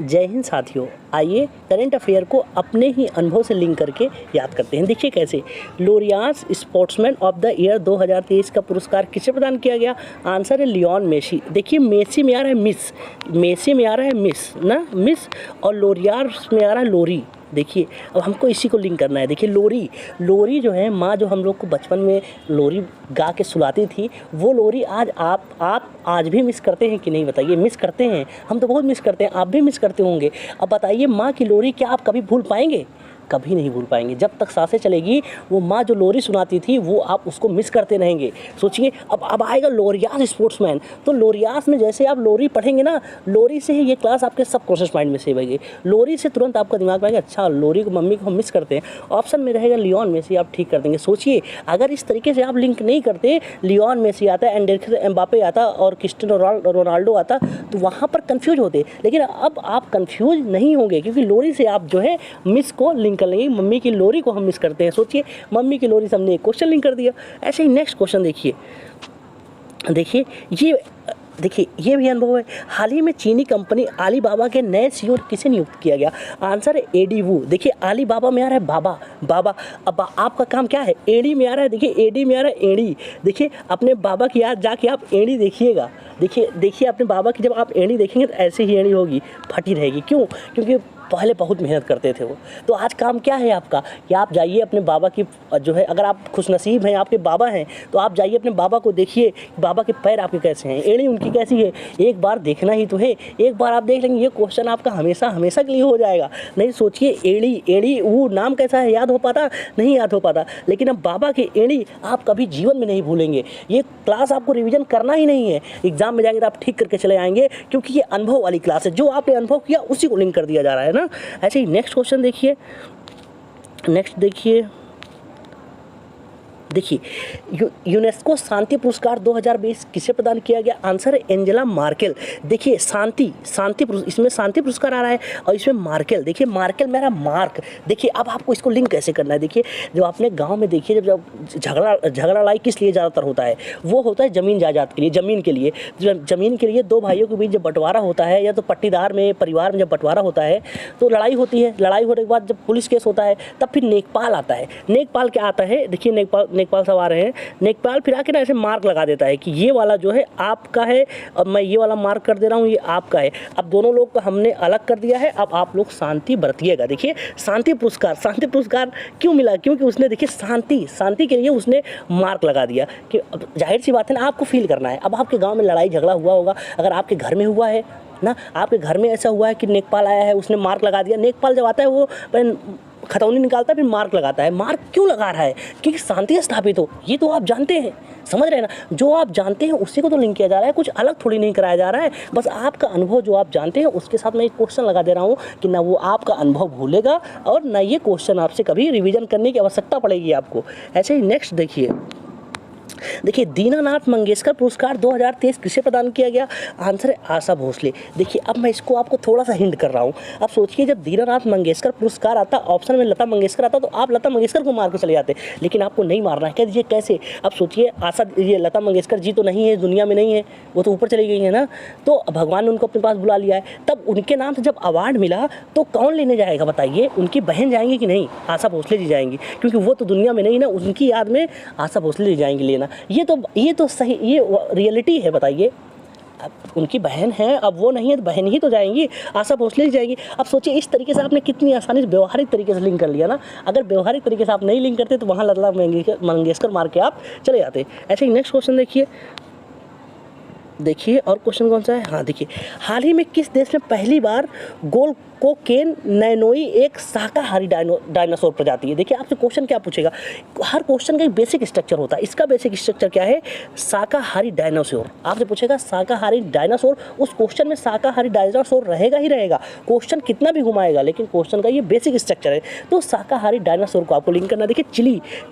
जय हिंद साथियों, आइए करंट अफेयर को अपने ही अनुभव से लिंक करके याद करते हैं। देखिए कैसे। लोरियास स्पोर्ट्समैन ऑफ द ईयर 2023 का पुरस्कार किसे प्रदान किया गया? आंसर है लियोन मेसी। देखिए मेसी में आ रहा है मिस, मेसी में आ रहा है मिस ना, मिस, और लोरियास में आ रहा है लोरी। देखिए अब हमको इसी को लिंक करना है। देखिए लोरी, लोरी जो है माँ जो हम लोग को बचपन में लोरी गा के सुलाती थी, वो लोरी आज आप आज भी मिस करते हैं कि नहीं बताइए? मिस करते हैं, हम तो बहुत मिस करते हैं, आप भी मिस करते होंगे। अब बताइए माँ की लोरी क्या आप कभी भूल पाएंगे? कभी नहीं भूल पाएंगे। जब तक सांसें चलेगी वो माँ जो लोरी सुनाती थी वो आप उसको मिस करते रहेंगे। सोचिए अब आएगा लोरियास स्पोर्ट्समैन, तो लोरियास में जैसे आप लोरी पढ़ेंगे ना, लोरी से ही ये क्लास आपके सबकॉन्शियस माइंड में सेव होगी। लोरी से तुरंत आपका दिमाग में आएगा अच्छा लोरी को, मम्मी को हम मिस करते हैं। ऑप्शन में रहेगा लियोन मेसी, आप ठीक कर देंगे। सोचिए अगर इस तरीके से आप लिंक नहीं करते, लियोन मेसी आता है, एम्बापे आता और क्रिस्टियानो रोनाल्डो आता, तो वहाँ पर कन्फ्यूज होते। लेकिन अब आप कन्फ्यूज नहीं होंगे क्योंकि लोरी से आप जो है मिस को लिंक कर लेंगे। मम्मी की लोरी को हम मिस करते हैं। सोचिए मम्मी की लोरी से हमने एक क्वेश्चन लिंक कर दिया। ऐसे ही नेक्स्ट क्वेश्चन देखिए, देखिए ये भी अनुभव है। हाल ही में चीनी कंपनी अलीबाबा के नए सीईओ किसे नियुक्त किया गया? आंसर है एडी वू। देखिए अलीबाबा में आ रहा है बाबा, अब आपका काम क्या है? एडी में आ रहा है, देखिए एडी में आ रहा है एड़ी। देखिए अपने बाबा की याद जाके आप एड़ी देखिएगा। देखिए अपने बाबा की जब आप एड़ी देखेंगे तो ऐसे ही एड़ी होगी, फटी रहेगी। क्यों? क्योंकि पहले बहुत मेहनत करते थे वो। तो आज काम क्या है आपका कि आप जाइए अपने बाबा की जो है, अगर आप खुशनसीब हैं, आपके बाबा हैं, तो आप जाइए अपने बाबा को देखिए, बाबा के पैर आपके कैसे हैं, एड़ी उनकी कैसी है, एक बार देखना ही तो है। एक बार आप देख लेंगे ये क्वेश्चन आपका हमेशा हमेशा के लिए हो जाएगा। नहीं सोचिए एड़ी वो नाम कैसा है याद हो पाता? नहीं याद हो पाता। लेकिन अब बाबा की एड़ी आप कभी जीवन में नहीं भूलेंगे। ये क्लास आपको रिविजन करना ही नहीं है, एग्जाम में जाएंगे तो आप ठीक करके चले आएंगे, क्योंकि ये अनुभव वाली क्लास है। जो आपने अनुभव किया उसी को लिंक कर दिया जा रहा है ना। ऐसे ही नेक्स्ट क्वेश्चन देखिए, यूनेस्को शांति पुरस्कार 2020 किसे प्रदान किया गया? आंसर है एंजेला मार्केल। देखिए शांति इसमें शांति पुरस्कार आ रहा है और इसमें मार्केल। देखिए मार्केल मेरा मार्क। देखिए अब आपको इसको लिंक कैसे करना है? देखिए जब अपने गांव में देखिए जब झगड़ा लड़ाई किस लिए ज़्यादातर होता है? वो होता है ज़मीन जायदाद के लिए, ज़मीन के लिए दो भाइयों के बीच जब बंटवारा होता है, या तो पट्टीदार में परिवार में जब बंटवारा होता है तो लड़ाई होती है। लड़ाई होने के बाद जब पुलिस केस होता है तब फिर नेकपाल आता है। नेकपाल क्या आता है? देखिए नेकपाल सब आ रहे हैं। नेकपाल फिर आके ना ऐसे मार्क लगा देता है कि ये वाला जो है आपका है और मैं ये वाला मार्क कर दे रहा हूँ, ये आपका है। अब दोनों लोग को हमने अलग कर दिया है, अब आप लोग शांति बरतिएगा। देखिए शांति पुरस्कार क्यों मिला? क्योंकि उसने देखिए शांति के लिए उसने मार्क लगा दिया। कि अब जाहिर सी बात है ना, आपको फील करना है। अब आपके गाँव में लड़ाई झगड़ा हुआ होगा, अगर आपके घर में हुआ है ना, आपके घर में ऐसा हुआ है कि नेकपाल आया है, उसने मार्क लगा दिया। नेकपाल जब आता है वो खतौनी निकालता है, फिर मार्क लगाता है। मार्क क्यों लगा रहा है? क्योंकि शांति स्थापित हो। ये तो आप जानते हैं, समझ रहे हैं ना? जो आप जानते हैं उसी को तो लिंक किया जा रहा है, कुछ अलग थोड़ी नहीं कराया जा रहा है। बस आपका अनुभव जो आप जानते हैं उसके साथ मैं एक क्वेश्चन लगा दे रहा हूँ कि ना वो आपका अनुभव भूलेगा और ना ये क्वेश्चन आपसे कभी रिविजन करने की आवश्यकता पड़ेगी आपको। ऐसे ही नेक्स्ट देखिए दीनानाथ मंगेशकर पुरस्कार 2023 किसे प्रदान किया गया? आंसर है आशा भोसले। देखिए अब मैं इसको आपको थोड़ा सा हिंट कर रहा हूँ। अब सोचिए जब दीनानाथ मंगेशकर पुरस्कार आता, ऑप्शन में लता मंगेशकर आता, तो आप लता मंगेशकर को मार के चले जाते, लेकिन आपको नहीं मारना है। कह दीजिए कैसे? अब सोचिए ये लता मंगेशकर जी तो नहीं है, दुनिया में नहीं है, वो तो ऊपर चली गई है ना। तो भगवान ने उनको अपने पास बुला लिया है। तब उनके नाम से जब अवार्ड मिला तो कौन लेने जाएगा बताइए? उनकी बहन जाएंगी कि नहीं? आशा भोसले जी जाएंगी, क्योंकि वो तो दुनिया में नहीं ना, उनकी याद में आशा भोसले जी जाएंगी लेना। ये तो सही, ये रियलिटी है। बताइए अब उनकी बहन है, अब वो नहीं है तो बहन ही तो जाएंगी, आशा भोसले ही जाएगी। अब सोचिए इस तरीके से आपने कितनी आसानी से व्यवहारिक तरीके से लिंक कर लिया ना। अगर व्यवहारिक तरीके से आप नहीं लिंक करते तो वहाँ लता मंगेशकर मार के आप चले जाते। ऐसे ही नेक्स्ट क्वेश्चन देखिए और क्वेश्चन कौन सा है? हाँ देखिए, हाल ही में किस देश में पहली बार कोकेन नैनोई एक शाकाहारी डायनासोर प्रजाति है? देखिए आपसे क्वेश्चन क्या पूछेगा, हर क्वेश्चन का एक बेसिक स्ट्रक्चर होता है। इसका बेसिक स्ट्रक्चर क्या है? शाकाहारी डायनासोर। आपसे पूछेगा शाकाहारी डायनासोर, उस क्वेश्चन में शाकाहारी डायनासोर रहेगा ही रहेगा, क्वेश्चन कितना भी घुमाएगा, लेकिन क्वेश्चन का ये बेसिक स्ट्रक्चर है। तो शाकाहारी डायनासोर को आपको लिंक करना। देखिए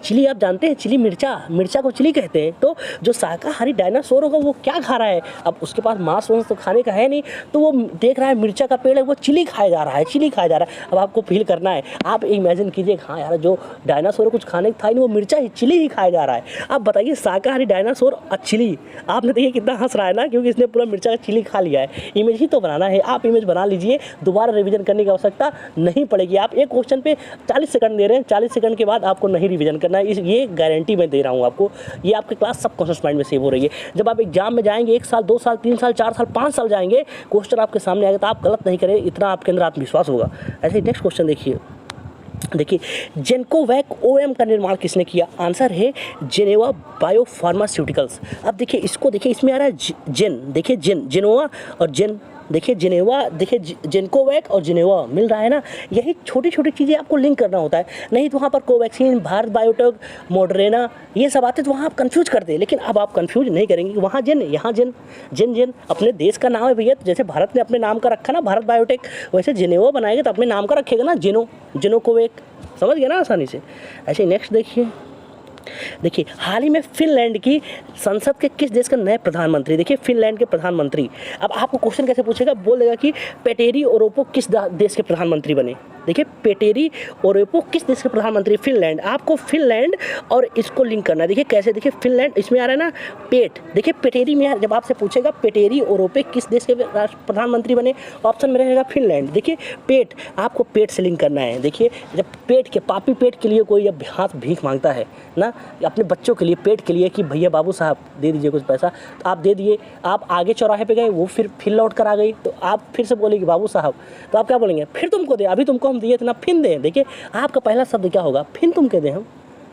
चिली आप जानते हैं, चिली मिर्चा को चिली कहते हैं। तो जो शाकाहारी डायनासोर होगा वो क्या खा रहा है? है, अब उसके पास मांस वांस तो खाने का है नहीं, तो वो देख रहा है मिर्चा का पेड़ है, वो चिली खाया जा रहा है, चिली खाया जा रहा है। अब आपको फील करना है, आप इमेजिन कीजिए, हाँ यार जो डायनासोर कुछ खाने था नहीं, वो मिर्चा ही चिली ही खाया जा रहा है। अब बताइए शाकाहारी डायनासोर और चिली, आपने देखिए कितना हंस रहा है ना, क्योंकि इसने पूरा मिर्चा का चिली खा लिया है। इमेज ही तो बनाना है, आप इमेज बना लीजिए, दोबारा रिवीजन करने की आवश्यकता नहीं पड़ेगी। आप एक क्वेश्चन पे 40 सेकंड दे रहे हैं, 40 सेकंड के बाद आपको नहीं रिवीजन करना है, ये गारंटी मैं दे रहा हूँ आपको। ये आपकी क्लास सब कॉन्शियस माइंड में सेव हो रही है। जब आप एग्जाम में जाएंगे 1 साल 2 साल 3 साल 4 साल 5 साल जाएंगे, क्वेश्चन आपके सामने आएगा तो आप गलत नहीं करें, इतना आपके अंदर आत्मविश्वास होगा। ऐसे ही नेक्स्ट क्वेश्चन देखिए जेनकोवैक ओएम का निर्माण किसने किया? आंसर है जेनेवा बायोफार्मास्यूटिकल्स। अब देखिए इसको देखिए, इसमें आ रहा है जेन, देखिए जेनोवा और जेन, देखिए जेनेवा, देखिए जेनकोवैक और जेनेवा मिल रहा है ना। यही छोटी छोटी चीज़ें आपको लिंक करना होता है, नहीं तो वहाँ पर कोवैक्सीन, भारत बायोटेक, मॉडर्ना ये सब आते तो वहाँ आप कंफ्यूज करते हैं। लेकिन अब आप कंफ्यूज नहीं करेंगे, वहाँ जेन यहाँ जेन, जेन अपने देश का नाम है भैया। तो जैसे भारत ने अपने नाम का रखा ना भारत बायोटेक, वैसे जेनेवा बनाएगा तो अपने नाम का रखेगा ना जेनोकोवैक, समझ गया ना आसानी से। ऐसे नेक्स्ट देखिए हाल ही में फिनलैंड की संसद के किस देश का नए प्रधानमंत्री? देखिए फिनलैंड के प्रधानमंत्री, अब आपको क्वेश्चन कैसे पूछेगा, बोल देगा कि पेटेरी ओरोपो किस देश के प्रधानमंत्री बने। देखिए पेटेरी ओरोपो किस देश के प्रधानमंत्री? फिनलैंड। आपको फिनलैंड और इसको लिंक करना है। देखिए कैसे, देखिए फिनलैंड, इसमें आ रहा है ना पेट, देखिए पेटेरी में जब आपसे पूछेगा पेटेरी ओरोपे किस देश के प्रधानमंत्री बने, ऑप्शन में रहेगा फिनलैंड। देखिए पेट, आपको पेट से लिंक करना है। देखिए जब पेट के पापी पेट के लिए कोई अब हाथ भीख मांगता है ना, अपने बच्चों के लिए, पेट के लिए, कि भैया बाबू साहब दे दीजिए कुछ पैसा, तो आप दे दिए, आप आगे चौराहे पे गए, वो फिर लौट कर आ गई, तो आप फिर से बोलेंगे बाबू साहब, तो आप क्या बोलेंगे, फिर तुमको दे, अभी तुमको हम दिए थे ना, फिर दें। देखिए आपका पहला शब्द क्या होगा, फिर तुम कह दें, हम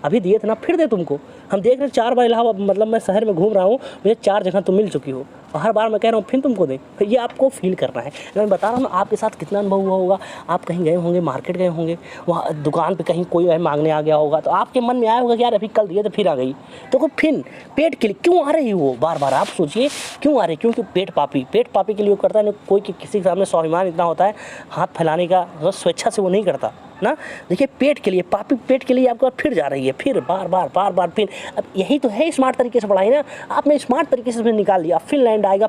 अभी दिए थे ना, फिर दे तुमको। हम देख रहे 4 बार इलाहाबाद, मतलब मैं शहर में घूम रहा हूँ, मुझे 4 जगह तुम मिल चुकी हो, और हर बार मैं कह रहा हूँ फिर तुमको दें। तो ये आपको फील करना है। मैं बता रहा हूँ आपके साथ कितना अनुभव हुआ होगा। आप कहीं गए होंगे, मार्केट गए होंगे, वहाँ दुकान पे कहीं कोई मांगने आ गया होगा, तो आपके मन में आया होगा कि यार अभी कल दिए तो फिर आ गई। तो फिर पेट के लिए क्यों आ रही हो बार बार, आप सोचिए क्यों आ रही, क्योंकि पेट पापी के लिए करता है। कोई किसी के सामने स्वाभिमान इतना होता है, हाथ फैलाने का स्वेच्छा से वो नहीं करता ना। देखिए पेट के लिए, पापी पेट के लिए आपको फिर जा रही है, फिर बार बार फिर। अब यही तो है स्मार्ट तरीके से पढ़ाई ना, आपने स्मार्ट तरीके से निकाल लिया। फिनलैंड आएगा,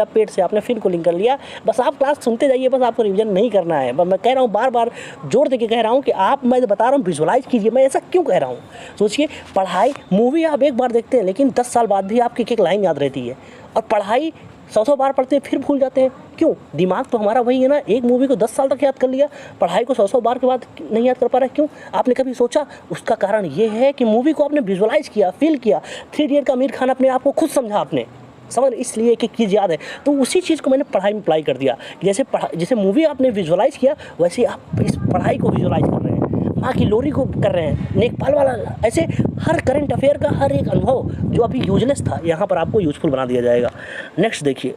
पेट से आपने फिर को लिंक कर लिया। बस आप क्लास सुनते जाइए, बस आपको रिवीजन नहीं करना है। बस मैं कह रहा हूँ, बार जोर देके कह रहा हूँ कि आप, मैं बता रहा हूँ विजुअलाइज कीजिए। मैं ऐसा क्यों कह रहा हूँ, सोचिए पढ़ाई, मूवी आप एक बार देखते हैं लेकिन 10 साल बाद भी आपकी एक लाइन याद रहती है, और पढ़ाई 100 बार पढ़ते हैं फिर भूल जाते हैं। क्यों? दिमाग तो हमारा वही है ना, एक मूवी को 10 साल तक याद कर लिया, पढ़ाई को 100 बार के बाद नहीं याद कर पा रहा है। क्यों? आपने कभी सोचा? उसका कारण ये है कि मूवी को आपने विजुअलाइज किया, फील किया। 3 इडियट का आमिर खान अपने आप को खुद समझा आपने, समझ, इसलिए एक चीज़ याद है। तो उसी चीज़ को मैंने पढ़ाई में अप्लाई कर दिया। जैसे मूवी आपने विजुअलाइज किया, वैसे आप इस पढ़ाई को विजुअलाइज कर रहे हैं, माँ की लोरी को कर रहे हैं, नेकपाल वाला। ऐसे हर करंट अफेयर का हर एक अनुभव जो अभी यूजलेस था, यहाँ पर आपको यूजफुल बना दिया जाएगा। नेक्स्ट देखिए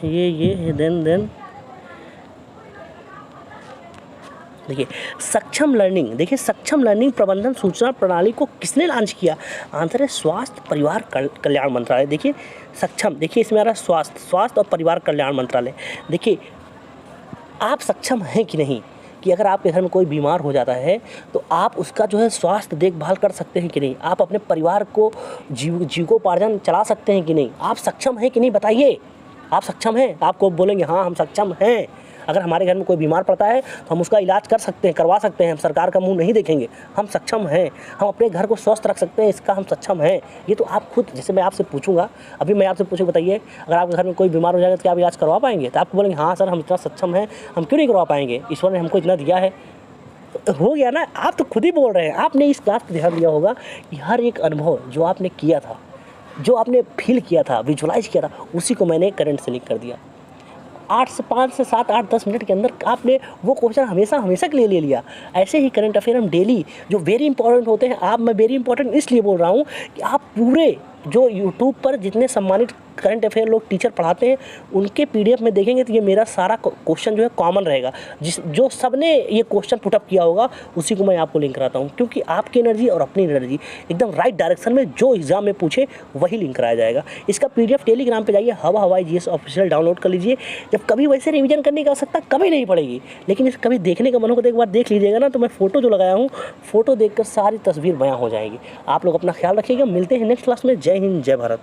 ये देन देखिए सक्षम लर्निंग। देखिए सक्षम लर्निंग प्रबंधन सूचना प्रणाली को किसने लॉन्च किया? आंसर है स्वास्थ्य परिवार कल्याण मंत्रालय। देखिए सक्षम, देखिए इसमें आ रहा है स्वास्थ्य और परिवार कल्याण मंत्रालय। देखिए आप सक्षम हैं कि नहीं, कि अगर आपके घर में कोई बीमार हो जाता है तो आप उसका जो है स्वास्थ्य देखभाल कर सकते हैं कि नहीं, आप अपने परिवार को जीविकोपार्जन चला सकते हैं कि नहीं, आप सक्षम हैं कि नहीं, बताइए। आप सक्षम हैं? आपको बोलेंगे हाँ हम सक्षम हैं। अगर हमारे घर में कोई बीमार पड़ता है तो हम उसका इलाज कर सकते हैं, करवा सकते हैं, हम सरकार का मुंह नहीं देखेंगे, हम सक्षम हैं। हम अपने घर को स्वस्थ रख सकते हैं, इसका हम सक्षम हैं। ये तो आप खुद, जैसे मैं आपसे पूछूंगा, अभी मैं आपसे पूछूँ, बताइए अगर आपके घर में कोई बीमार हो जाएगा तो क्या आप इलाज करवा पाएंगे? तो आपको बोलेंगे हाँ सर हम इतना सक्षम हैं, हम क्यों नहीं करवा पाएंगे, ईश्वर ने हमको इतना दिया है। तो हो गया ना, आप तो खुद ही बोल रहे हैं। आपने इस क्लास पर ध्यान दिया होगा कि हर एक अनुभव जो आपने किया था, जो आपने फील किया था, विजुअलाइज किया था, उसी को मैंने करंट से लिंक कर दिया। 5 से 7 8 10 मिनट के अंदर आपने वो क्वेश्चन हमेशा के लिए ले लिया। ऐसे ही करंट अफेयर हम डेली जो वेरी इंपॉर्टेंट होते हैं, मैं वेरी इंपॉर्टेंट इसलिए बोल रहा हूँ कि आप पूरे जो यूट्यूब पर जितने सम्मानित करंट अफेयर लोग टीचर पढ़ाते हैं उनके PDF में देखेंगे तो ये मेरा सारा क्वेश्चन जो है कॉमन रहेगा, जो सबने ये क्वेश्चन पुटअप किया होगा उसी को मैं आपको लिंक कराता हूँ, क्योंकि आपकी एनर्जी और अपनी एनर्जी एकदम राइट डायरेक्शन में जो एग्जाम में पूछे वही लिंक कराया जाएगा। इसका PDF टेलीग्राम पे जाइए, हवा हवाई GS ऑफिशियल डाउनलोड कर लीजिए। जब कभी वैसे रिवीजन करने की आवश्यकता कभी नहीं पड़ेगी, लेकिन इसे कभी देखने का मन होगा तो एक बार देख लीजिएगा ना, तो मैं फोटो जो लगाया हूँ फोटो देखकर सारी तस्वीर बयां हो जाएगी। आप लोग अपना ख्याल रखिएगा, मिलते हैं नेक्स्ट क्लास में। जय हिंद, जय भारत।